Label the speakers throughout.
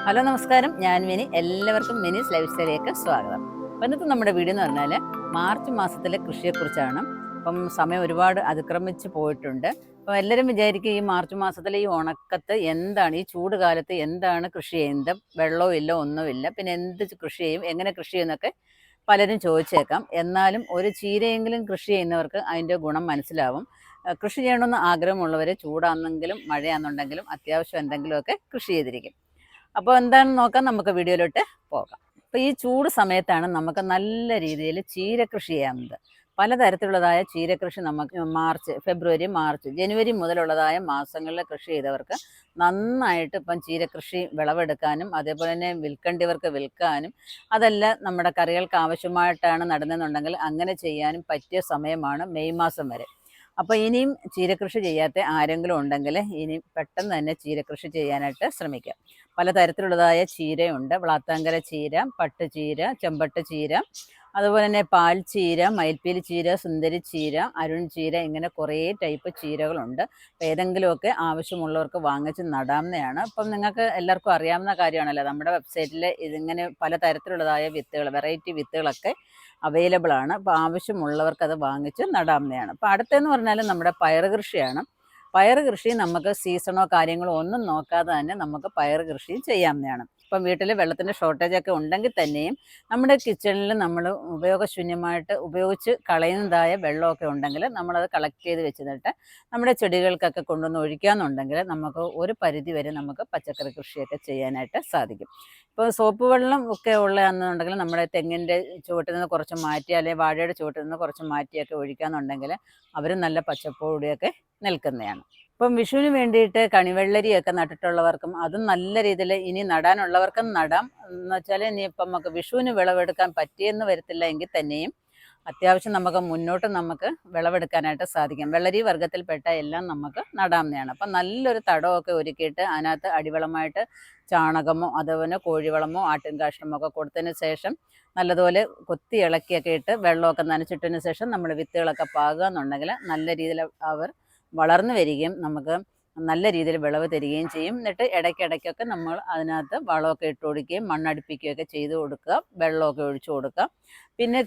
Speaker 1: Hello നമസ്കാരം, ഞാൻ mini. എല്ലാവർക്കും മിനിസ് ലൈഫ് സ്റ്റൈലിലേക്ക് സ്വാഗതം. അപ്പം ഇന്നത്തെ നമ്മുടെ വീഡിയോ എന്ന് പറഞ്ഞാൽ മാർച്ച് മാസത്തിലെ കൃഷിയെക്കുറിച്ചാണ്. അപ്പം സമയം ഒരുപാട് അതിക്രമിച്ച് പോയിട്ടുണ്ട്. അപ്പോൾ എല്ലാവരും വിചാരിക്കും ഈ മാർച്ച് മാസത്തിലെ ഈ ഉണക്കത്ത് എന്താണ്, ഈ ചൂട് കാലത്ത് എന്താണ് കൃഷി ചെയ്യുന്നത്, വെള്ളവും ഇല്ല ഒന്നുമില്ല, പിന്നെ എന്ത് കൃഷി ചെയ്യും, എങ്ങനെ കൃഷി ചെയ്യുന്നൊക്കെ പലരും ചോദിച്ചേക്കാം. എന്നാലും ഒരു ചീരയെങ്കിലും കൃഷി ചെയ്യുന്നവർക്ക് അതിൻ്റെ ഗുണം മനസ്സിലാവും. കൃഷി ചെയ്യണമെന്ന് ആഗ്രഹമുള്ളവർ ചൂടാണെന്നെങ്കിലും മഴയാണെന്നുണ്ടെങ്കിലും അത്യാവശ്യം എന്തെങ്കിലുമൊക്കെ കൃഷി ചെയ്തിരിക്കും. അപ്പോൾ എന്താണെന്ന് നോക്കാം, നമുക്ക് വീഡിയോയിലോട്ട് പോകാം. അപ്പോൾ ഈ ചൂട് സമയത്താണ് നമുക്ക് നല്ല രീതിയിൽ ചീര കൃഷി ചെയ്യാവുന്നത്. പലതരത്തിലുള്ളതായ ചീരകൃഷി നമുക്ക് ഫെബ്രുവരി മാർച്ച് ജനുവരി മുതലുള്ളതായ മാസങ്ങളിൽ കൃഷി ചെയ്തവർക്ക് നന്നായിട്ട് ഇപ്പം ചീരകൃഷി വിളവെടുക്കാനും അതേപോലെ തന്നെ വിൽക്കേണ്ടവർക്ക് വിൽക്കാനും അതല്ല നമ്മുടെ കറികൾക്ക് ആവശ്യമായിട്ടാണ് നടുന്നതെന്നുണ്ടെങ്കിൽ അങ്ങനെ ചെയ്യാനും പറ്റിയ സമയമാണ് മെയ് മാസം വരെ. അപ്പോൾ ഇനിയും ചീരകൃഷി ചെയ്യാത്ത ആരെങ്കിലും ഉണ്ടെങ്കിൽ ഇനി പെട്ടെന്ന് തന്നെ ചീരകൃഷി ചെയ്യാനായിട്ട് ശ്രമിക്കാം. പലതരത്തിലുള്ളതായ ചീരയുണ്ട്. വ്ളാത്താങ്കര ചീര, പട്ടുചീര, ചെമ്പട്ട് ചീര, അതുപോലെ തന്നെ പാൽ ചീര, മയിൽപ്പീലി ചീര, സുന്ദരി ചീര, അരുൺ ചീര, ഇങ്ങനെ കുറേ ടൈപ്പ് ചീരകളുണ്ട്. അപ്പോൾ ഏതെങ്കിലുമൊക്കെ ആവശ്യമുള്ളവർക്ക് വാങ്ങിച്ച് നടാവുന്നതാണ്. അപ്പം നിങ്ങൾക്ക് എല്ലാവർക്കും അറിയാവുന്ന കാര്യമാണല്ലോ, നമ്മുടെ വെബ്സൈറ്റിൽ ഇതിങ്ങനെ പലതരത്തിലുള്ളതായ വിത്തുകൾ, വെറൈറ്റി വിത്തുകളൊക്കെ അവൈലബിൾ ആണ്. അപ്പോൾ ആവശ്യമുള്ളവർക്ക് അത് വാങ്ങിച്ച് നടാവുന്നതാണ്. അപ്പോൾ അടുത്തെന്ന് പറഞ്ഞാൽ നമ്മുടെ പയർ കൃഷിയാണ്. പയർ കൃഷി നമുക്ക് സീസണോ കാര്യങ്ങളോ ഒന്നും നോക്കാതെ തന്നെ നമുക്ക് പയർ കൃഷി ചെയ്യാവുന്നതാണ്. ഇപ്പം വീട്ടിൽ വെള്ളത്തിൻ്റെ ഷോർട്ടേജൊക്കെ ഉണ്ടെങ്കിൽ തന്നെയും നമ്മുടെ കിച്ചണിൽ നമ്മൾ ഉപയോഗശൂന്യമായിട്ട് ഉപയോഗിച്ച് കളയുന്നതായ വെള്ളമൊക്കെ ഉണ്ടെങ്കിൽ നമ്മളത് കളക്ട് ചെയ്ത് വെച്ചിട്ട് നമ്മുടെ ചെടികൾക്കൊക്കെ കൊണ്ടുവന്ന് ഒഴിക്കാമെന്നുണ്ടെങ്കിൽ നമുക്ക് ഒരു പരിധി വരെ നമുക്ക് പച്ചക്കറി കൃഷിയൊക്കെ ചെയ്യാനായിട്ട് സാധിക്കും. ഇപ്പോൾ സോപ്പ് വെള്ളം ഒക്കെ ഉള്ളതാണെന്നുണ്ടെങ്കിൽ നമ്മുടെ തെങ്ങിൻ്റെ ചുവട്ടിൽ നിന്ന് കുറച്ച് മാറ്റി, അല്ലെങ്കിൽ വാഴയുടെ ചുവട്ടിൽ നിന്ന് കുറച്ച് മാറ്റിയൊക്കെ ഒഴിക്കാമെന്നുണ്ടെങ്കിൽ അവർ നല്ല പച്ചപ്പോടെയൊക്കെ നിൽക്കുന്നതാണ്. ഇപ്പം വിഷുവിന് വേണ്ടിയിട്ട് കണിവെള്ളരിയൊക്കെ നട്ടിട്ടുള്ളവർക്കും അതും നല്ല രീതിയിൽ ഇനി നടാനുള്ളവർക്കും നടാം. എന്ന് വെച്ചാൽ ഇനി ഇപ്പം നമുക്ക് വിഷുവിന് വിളവെടുക്കാൻ പറ്റിയെന്ന് വരത്തില്ല എങ്കിൽ തന്നെയും അത്യാവശ്യം നമുക്ക് മുന്നോട്ട് നമുക്ക് വിളവെടുക്കാനായിട്ട് സാധിക്കും. വെള്ളരി വർഗ്ഗത്തിൽപ്പെട്ട എല്ലാം നമുക്ക് നടാവുന്നതാണ്. അപ്പം നല്ലൊരു തടമൊക്കെ ഒരുക്കിയിട്ട് അതിനകത്ത് അടിവളമായിട്ട് ചാണകമോ അതുപോലെ കോഴിവളമോ ആട്ടിൻ കാഷ്ടമോ ഒക്കെ കൊടുത്തതിന് ശേഷം നല്ലതുപോലെ കൊത്തി ഇളക്കിയൊക്കെ ഇട്ട് വെള്ളമൊക്കെ നനച്ചിട്ടതിന് ശേഷം നമ്മൾ വിത്തുകളൊക്കെ പാകുക എന്നുണ്ടെങ്കിൽ നല്ല രീതിയിൽ അവർ വളർന്നു വരികയും നമുക്ക് നല്ല രീതിയിൽ വിളവ് തരികയും ചെയ്യും. എന്നിട്ട് ഇടയ്ക്കിടയ്ക്കൊക്കെ നമ്മൾ അതിനകത്ത് വളമൊക്കെ ഇട്ട് കൊടുക്കുകയും മണ്ണടുപ്പിക്കുകയൊക്കെ ചെയ്ത് കൊടുക്കുക, വെള്ളമൊക്കെ ഒഴിച്ചു കൊടുക്കുക. പിന്നെ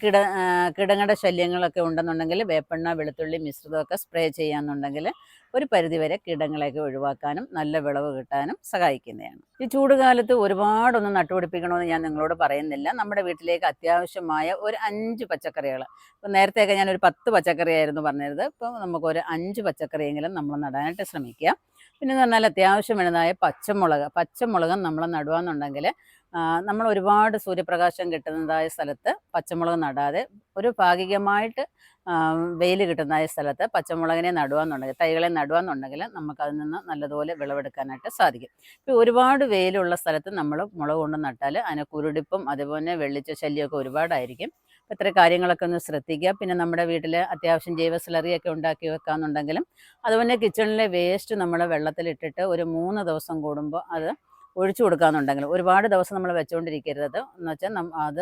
Speaker 1: കിടങ്ങളുടെ ശല്യങ്ങളൊക്കെ ഉണ്ടെന്നുണ്ടെങ്കിൽ വേപ്പെണ്ണ വെളുത്തുള്ളി മിശ്രിതമൊക്കെ സ്പ്രേ ചെയ്യാമെന്നുണ്ടെങ്കിൽ ഒരു പരിധിവരെ കീടങ്ങളെയൊക്കെ ഒഴിവാക്കാനും നല്ല വിളവ് കിട്ടാനും സഹായിക്കുന്നതാണ്. ഈ ചൂടുകാലത്ത് ഒരുപാടൊന്നും നട്ടുപിടിപ്പിക്കണമെന്ന് ഞാൻ നിങ്ങളോട് പറയുന്നില്ല. നമ്മുടെ വീട്ടിലേക്ക് അത്യാവശ്യമായ ഒരു 5 പച്ചക്കറികൾ, ഇപ്പം നേരത്തെയൊക്കെ ഞാനൊരു 10 പച്ചക്കറിയായിരുന്നു പറഞ്ഞത്, ഇപ്പോൾ നമുക്കൊരു 5 പച്ചക്കറിയെങ്കിലും നമ്മൾ നടാനായിട്ട് ശ്രമിക്കുക. പിന്നെ എന്ന് പറഞ്ഞാൽ അത്യാവശ്യം വേണ്ടതായ പച്ചമുളക് നമ്മൾ നടുകയെന്നുണ്ടെങ്കിൽ നമ്മൾ ഒരുപാട് സൂര്യപ്രകാശം കിട്ടുന്നതായ സ്ഥലത്ത് പച്ചമുളക് നടാതെ ഒരു ഭാഗികമായിട്ട് വെയിൽ കിട്ടുന്നതായ സ്ഥലത്ത് പച്ചമുളകിനെ നടുകയെന്നുണ്ടെങ്കിൽ, തൈകളെ നടുകയെന്നുണ്ടെങ്കിൽ നമുക്കതിൽ നിന്ന് നല്ലതുപോലെ വിളവെടുക്കാനായിട്ട് സാധിക്കും. ഇപ്പോൾ ഒരുപാട് വെയിലുള്ള സ്ഥലത്ത് നമ്മൾ മുളക് കൊണ്ട് നട്ടാൽ അതിന് കുരുടിപ്പും അതുപോലെ വെള്ളിച്ച ശല്യമൊക്കെ ഒരുപാടായിരിക്കും. അപ്പോൾ ഇത്തരം കാര്യങ്ങളൊക്കെ ഒന്ന് ശ്രദ്ധിക്കുക. പിന്നെ നമ്മുടെ വീട്ടിൽ അത്യാവശ്യം ജൈവ സ്ലറിയൊക്കെ ഉണ്ടാക്കി വെക്കാമെന്നുണ്ടെങ്കിലും അതുപോലെ കിച്ചണിലെ വേസ്റ്റ് നമ്മൾ വെള്ളത്തിലിട്ടിട്ട് ഒരു 3 ദിവസം കൂടുമ്പോൾ അത് ഒഴിച്ചു കൊടുക്കാമെന്നുണ്ടെങ്കിൽ, ഒരുപാട് ദിവസം നമ്മൾ വെച്ചുകൊണ്ടിരിക്കരുത്. എന്ന് വെച്ചാൽ അത്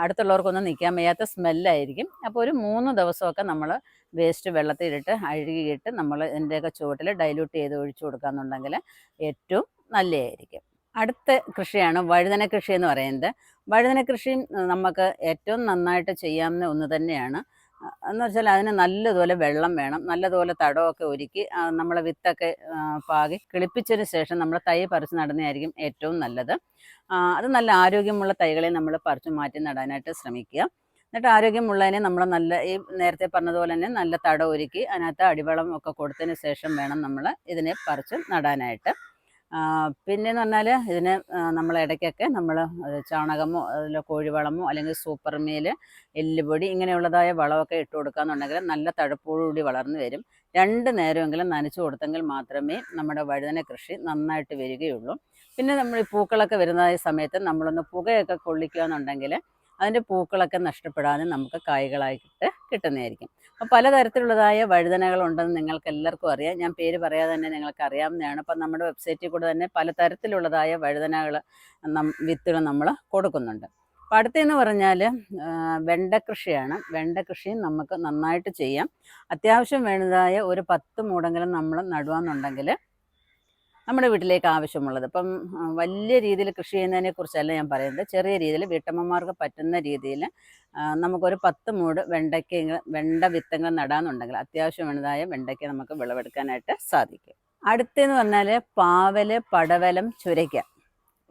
Speaker 1: അടുത്തുള്ളവർക്കൊന്നും നിൽക്കാൻ വയ്യാത്ത സ്മെല്ലായിരിക്കും. അപ്പോൾ ഒരു 3 ദിവസമൊക്കെ നമ്മൾ വേസ്റ്റ് വെള്ളത്തിലിട്ട് അഴുകിയിട്ട് നമ്മൾ ഇതിൻ്റെയൊക്കെ ചുവട്ടിൽ ഡൈല്യൂട്ട് ചെയ്ത് ഒഴിച്ചു കൊടുക്കാമെന്നുണ്ടെങ്കിൽ ഏറ്റവും നല്ലതായിരിക്കും. അടുത്ത കൃഷിയാണ് വഴുതന കൃഷി എന്ന് പറയുന്നത്. വഴുതന കൃഷിയും നമുക്ക് ഏറ്റവും നന്നായിട്ട് ചെയ്യാവുന്ന ഒന്ന് തന്നെയാണ്. എന്ന് വെച്ചാൽ അതിന് നല്ലതുപോലെ വെള്ളം വേണം, നല്ലതുപോലെ തടമൊക്കെ ഒരുക്കി നമ്മൾ വിത്തൊക്കെ പാകി കിളിപ്പിച്ചതിന് ശേഷം നമ്മൾ തൈ പറിച്ച് നടുന്നതായിരിക്കും ഏറ്റവും നല്ലത്. അത് നല്ല ആരോഗ്യമുള്ള തൈകളെ നമ്മൾ പറിച്ച് മാറ്റി നടാനായിട്ട് ശ്രമിക്കുക. എന്നിട്ട് ആരോഗ്യമുള്ളതിനെ നമ്മൾ നല്ല ഈ നേരത്തെ പറഞ്ഞതുപോലെ തന്നെ നല്ല തടം ഒരുക്കി അതിനകത്ത് അടിവളം ഒക്കെ കൊടുത്തതിന് ശേഷം വേണം നമ്മൾ ഇതിനെ പറിച്ച് നടാനായിട്ട്. പിന്നെയെന്ന് പറഞ്ഞാൽ ഇതിന് നമ്മൾ ഇടയ്ക്കൊക്കെ നമ്മൾ ചാണകമോ അതിൽ കോഴിവളമോ അല്ലെങ്കിൽ സൂപ്പർ മീൽ, എല്ലുപൊടി, ഇങ്ങനെയുള്ളതായ വളമൊക്കെ ഇട്ട് കൊടുക്കുകയെന്നുണ്ടെങ്കിൽ നല്ല തഴപ്പോടുകൂടി വളർന്നു വരും. 2 നേരമെങ്കിലും നനച്ചു കൊടുത്തെങ്കിൽ മാത്രമേ നമ്മുടെ വഴുതന കൃഷി നന്നായിട്ട് വരികയുള്ളൂ. പിന്നെ നമ്മൾ ഈ പൂക്കളൊക്കെ വരുന്നതായ സമയത്ത് നമ്മളൊന്ന് പുകയൊക്കെ കൊള്ളിക്കുക എന്നുണ്ടെങ്കിൽ അതിൻ്റെ പൂക്കളൊക്കെ നഷ്ടപ്പെടാതെ നമുക്ക് കായ്കളായിട്ട് കിട്ടുന്നതായിരിക്കും. അപ്പോൾ പലതരത്തിലുള്ളതായ വഴുതനകളുണ്ടെന്ന് നിങ്ങൾക്ക് എല്ലാവർക്കും അറിയാം. ഞാൻ പേര് പറയാതെ തന്നെ നിങ്ങൾക്ക് അറിയാവുന്നതാണ്. അപ്പം നമ്മുടെ വെബ്സൈറ്റിൽ കൂടെ തന്നെ പലതരത്തിലുള്ളതായ വഴുതനകൾ വിത്തുകൾ നമ്മൾ കൊടുക്കുന്നുണ്ട്. അപ്പോൾ അടുത്തെന്ന് പറഞ്ഞാൽ വെണ്ട കൃഷിയാണ്. വെണ്ട കൃഷിയും നമുക്ക് നന്നായിട്ട് ചെയ്യാം. അത്യാവശ്യം വേണ്ടതായ ഒരു 10 മൂടെങ്കിലും നമ്മൾ നടുകയെന്നുണ്ടെങ്കിൽ നമ്മുടെ വീട്ടിലേക്ക് ആവശ്യമുള്ളത്. ഇപ്പം വലിയ രീതിയിൽ കൃഷി ചെയ്യുന്നതിനെ കുറിച്ചല്ല ഞാൻ പറയുന്നത്. ചെറിയ രീതിയിൽ വീട്ടമ്മമാർക്ക് പറ്റുന്ന രീതിയിൽ നമുക്കൊരു 10 മൂട് വെണ്ട വിത്തങ്ങൾ നടാന്നുണ്ടെങ്കിൽ അത്യാവശ്യം വേണ്ടതായ വെണ്ടയ്ക്ക നമുക്ക് വിളവെടുക്കാനായിട്ട് സാധിക്കും. അടുത്തെന്ന് പറഞ്ഞാൽ പാവല്, പടവലം, ചുരയ്ക്ക.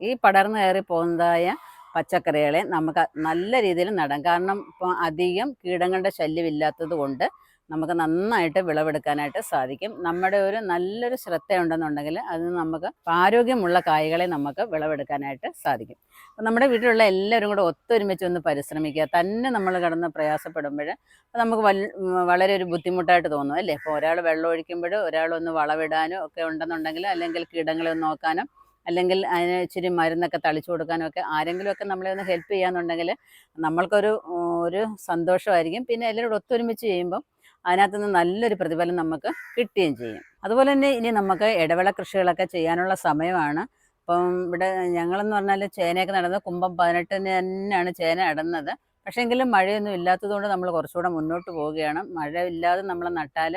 Speaker 1: ഈ പടർന്നു കയറി പോകുന്നതായ പച്ചക്കറികളെ നമുക്ക് നല്ല രീതിയിൽ നടാം. കാരണം ഇപ്പോൾ അധികം കീടങ്ങളുടെ ശല്യം ഇല്ലാത്തത് കൊണ്ട് നമുക്ക് നന്നായിട്ട് വിളവെടുക്കാനായിട്ട് സാധിക്കും. നമ്മുടെ ഒരു നല്ലൊരു ശ്രദ്ധയുണ്ടെന്നുണ്ടെങ്കിൽ അത് നമുക്ക് ആരോഗ്യമുള്ള കായ്കളെ നമുക്ക് വിളവെടുക്കാനായിട്ട് സാധിക്കും. അപ്പം നമ്മുടെ വീട്ടിലുള്ള എല്ലാവരും കൂടെ ഒത്തൊരുമിച്ച് ഒന്ന് പരിശ്രമിക്കുക. തന്നെ നമ്മൾ കിടന്ന് പ്രയാസപ്പെടുമ്പോൾ നമുക്ക് വളരെ ഒരു ബുദ്ധിമുട്ടായിട്ട് തോന്നും അല്ലേ? ഇപ്പോൾ ഒരാൾ വെള്ളം ഒഴിക്കുമ്പോൾ ഒരാളൊന്ന് വളവിടാനോ ഒക്കെ ഉണ്ടെന്നുണ്ടെങ്കിൽ, അല്ലെങ്കിൽ കീടങ്ങളെ ഒന്ന് നോക്കാനോ, അല്ലെങ്കിൽ അതിന് ഇച്ചിരി മരുന്നൊക്കെ തളിച്ചു കൊടുക്കാനോ ഒക്കെ ആരെങ്കിലുമൊക്കെ നമ്മളെ ഒന്ന് ഹെൽപ്പ് ചെയ്യാന്നുണ്ടെങ്കിൽ ഒരു സന്തോഷമായിരിക്കും. പിന്നെ എല്ലാവരും ഒത്തൊരുമിച്ച് ചെയ്യുമ്പം അതിനകത്തുനിന്ന് നല്ലൊരു പ്രതിഫലം നമുക്ക് കിട്ടുകയും ചെയ്യും. അതുപോലെ തന്നെ ഇനി നമുക്ക് ഇടവിള കൃഷികളൊക്കെ ചെയ്യാനുള്ള സമയമാണ്. ഇപ്പം ഇവിടെ ഞങ്ങളെന്ന് പറഞ്ഞാൽ ചേനയൊക്കെ നടുന്നത് കുംഭം 18-ന് തന്നെയാണ് ചേന ഇടുന്നത്. പക്ഷേ എങ്കിലും മഴയൊന്നും ഇല്ലാത്തതുകൊണ്ട് നമ്മൾ കുറച്ചുകൂടെ മുന്നോട്ട് പോവുകയാണ്. മഴ ഇല്ലാതെ നമ്മൾ നട്ടാൽ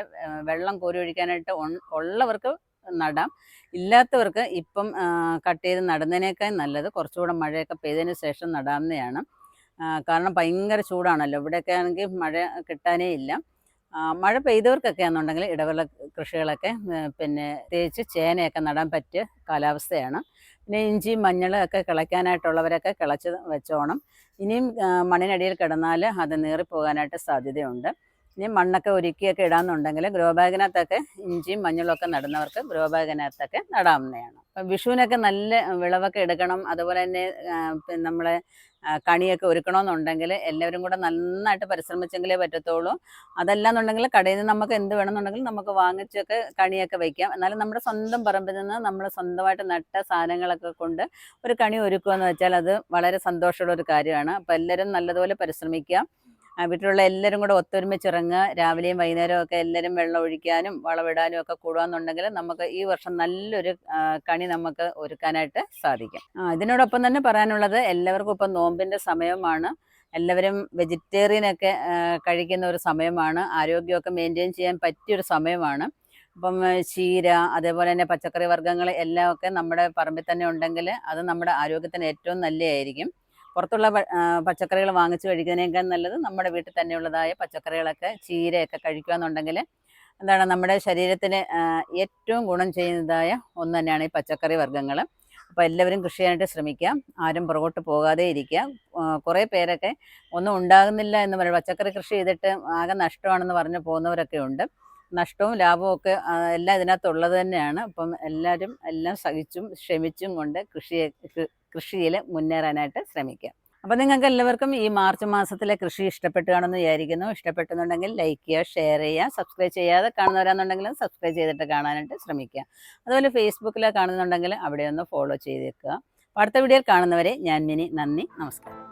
Speaker 1: വെള്ളം കോരി ഒഴിക്കാനായിട്ട് ഉള്ളവർക്ക് നടാം. ഇല്ലാത്തവർക്ക് ഇപ്പം കട്ട് ചെയ്ത് നടുന്നതിനേക്കാൾ നല്ലത് കുറച്ചുകൂടെ മഴയൊക്കെ പെയ്തതിന് ശേഷം നടാവുന്നതാണ്. കാരണം ഭയങ്കര ചൂടാണല്ലോ. ഇവിടെയൊക്കെ ആണെങ്കിൽ മഴ കിട്ടാനേ ഇല്ല. മഴ പെയ്തവർക്കൊക്കെ ആണെന്നുണ്ടെങ്കിൽ ഇടവിള കൃഷികളൊക്കെ പിന്നെ പ്രത്യേകിച്ച് ചേനയൊക്കെ നടാൻ പറ്റിയ കാലാവസ്ഥയാണ്. പിന്നെ ഇഞ്ചി, മഞ്ഞൾ ഒക്കെ കിളയ്ക്കാനായിട്ടുള്ളവരൊക്കെ കിളച്ച് വെച്ചോണം. ഇനിയും മണ്ണിനടിയിൽ കിടന്നാൽ അത് നീറിപ്പോകാനായിട്ട് സാധ്യതയുണ്ട്. ഇനി മണ്ണൊക്കെ ഒരുക്കിയൊക്കെ ഇടാമെന്നുണ്ടെങ്കിൽ ഗ്രോ ബാഗിനകത്തൊക്കെ ഇഞ്ചിയും മഞ്ഞളും ഒക്കെ നടുന്നവർക്ക് ഗ്രോ ബാഗിനകത്തൊക്കെ നടാവുന്നതാണ്. അപ്പം വിഷുവിനൊക്കെ നല്ല വിളവൊക്കെ എടുക്കണം. അതുപോലെ തന്നെ നമ്മളെ കണിയൊക്കെ ഒരുക്കണമെന്നുണ്ടെങ്കിൽ എല്ലാവരും കൂടെ നന്നായിട്ട് പരിശ്രമിച്ചെങ്കിലേ പറ്റത്തുള്ളൂ. അതല്ലാന്നുണ്ടെങ്കിൽ കടയിൽ നിന്ന് നമുക്ക് എന്ത് വേണമെന്നുണ്ടെങ്കിൽ നമുക്ക് വാങ്ങിച്ചൊക്കെ കണിയൊക്കെ വയ്ക്കാം. എന്നാലും നമ്മുടെ സ്വന്തം പറമ്പിൽ നിന്ന് നമ്മൾ സ്വന്തമായിട്ട് നട്ട സാധനങ്ങളൊക്കെ കൊണ്ട് ഒരു കണി ഒരുക്കുക എന്ന് വെച്ചാൽ അത് വളരെ സന്തോഷമുള്ള ഒരു കാര്യമാണ്. അപ്പോൾ എല്ലാവരും നല്ലതുപോലെ പരിശ്രമിക്കുക. വീട്ടിലുള്ള എല്ലാവരും കൂടെ ഒത്തൊരുമിച്ചിറങ്ങുക. രാവിലെയും വൈകുന്നേരവും ഒക്കെ എല്ലാവരും വെള്ളം ഒഴിക്കാനും വളവിടാനും ഒക്കെ കൂടുകയെന്നുണ്ടെങ്കിൽ നമുക്ക് ഈ വർഷം നല്ലൊരു കണി നമുക്ക് ഒരുക്കാനായിട്ട് സാധിക്കും. ഇതിനോടൊപ്പം തന്നെ പറയാനുള്ളത്, എല്ലാവർക്കും ഇപ്പം നോമ്പിൻ്റെ സമയമാണ്. എല്ലാവരും വെജിറ്റേറിയനൊക്കെ കഴിക്കുന്ന ഒരു സമയമാണ്. ആരോഗ്യമൊക്കെ മെയിൻറ്റെയിൻ ചെയ്യാൻ പറ്റിയൊരു സമയമാണ്. അപ്പം ചീര, അതേപോലെ തന്നെ പച്ചക്കറി വർഗ്ഗങ്ങൾ എല്ലാം ഒക്കെ നമ്മുടെ പറമ്പിൽ തന്നെ ഉണ്ടെങ്കിൽ അത് നമ്മുടെ ആരോഗ്യത്തിന് ഏറ്റവും നല്ലതായിരിക്കും. പുറത്തുള്ള പച്ചക്കറികൾ വാങ്ങിച്ച് കഴിക്കുന്നതിനേക്കാൾ നല്ലത് നമ്മുടെ വീട്ടിൽ തന്നെയുള്ളതായ പച്ചക്കറികളൊക്കെ, ചീരയൊക്കെ കഴിക്കുക എന്നുണ്ടെങ്കിൽ എന്താണ് നമ്മുടെ ശരീരത്തിന് ഏറ്റവും ഗുണം ചെയ്യുന്നതായ ഒന്ന് തന്നെയാണ് ഈ പച്ചക്കറി വർഗ്ഗങ്ങൾ. അപ്പോൾ എല്ലാവരും കൃഷി ചെയ്യാനായിട്ട് ശ്രമിക്കാം. ആരും പുറകോട്ട് പോകാതെ ഇരിക്കുക. കുറേ പേരൊക്കെ ഒന്നും ഉണ്ടാകുന്നില്ല എന്ന് പറയും, പച്ചക്കറി കൃഷി ചെയ്തിട്ട് ആകെ നഷ്ടമാണെന്ന് പറഞ്ഞ് പോകുന്നവരൊക്കെ ഉണ്ട്. നഷ്ടവും ലാഭവും ഒക്കെ എല്ലാം ഇതിനകത്തുള്ളത് തന്നെയാണ്. അപ്പം എല്ലാവരും എല്ലാം സഹിച്ചും ക്ഷമിച്ചും കൊണ്ട് കൃഷിയിൽ മുന്നേറാനായിട്ട് ശ്രമിക്കുക. അപ്പം നിങ്ങൾക്ക് എല്ലാവർക്കും ഈ മാർച്ച് മാസത്തിലെ കൃഷി ഇഷ്ടപ്പെട്ടു കാണുമെന്ന് വിചാരിക്കുന്നു. ഇഷ്ടപ്പെട്ടെന്നുണ്ടെങ്കിൽ ലൈക്ക് ചെയ്യുക, ഷെയർ ചെയ്യുക. സബ്സ്ക്രൈബ് ചെയ്യാതെ കാണുന്നവരാണെന്നുണ്ടെങ്കിൽ സബ്സ്ക്രൈബ് ചെയ്തിട്ട് കാണാനായിട്ട് ശ്രമിക്കുക. അതുപോലെ ഫേസ്ബുക്കിൽ കാണുന്നുണ്ടെങ്കിൽ അവിടെ ഒന്ന് ഫോളോ ചെയ്തേക്കുക. അടുത്ത വീഡിയോയിൽ കാണുന്നവരെ ഞാൻ മിനി. നന്ദി, നമസ്കാരം.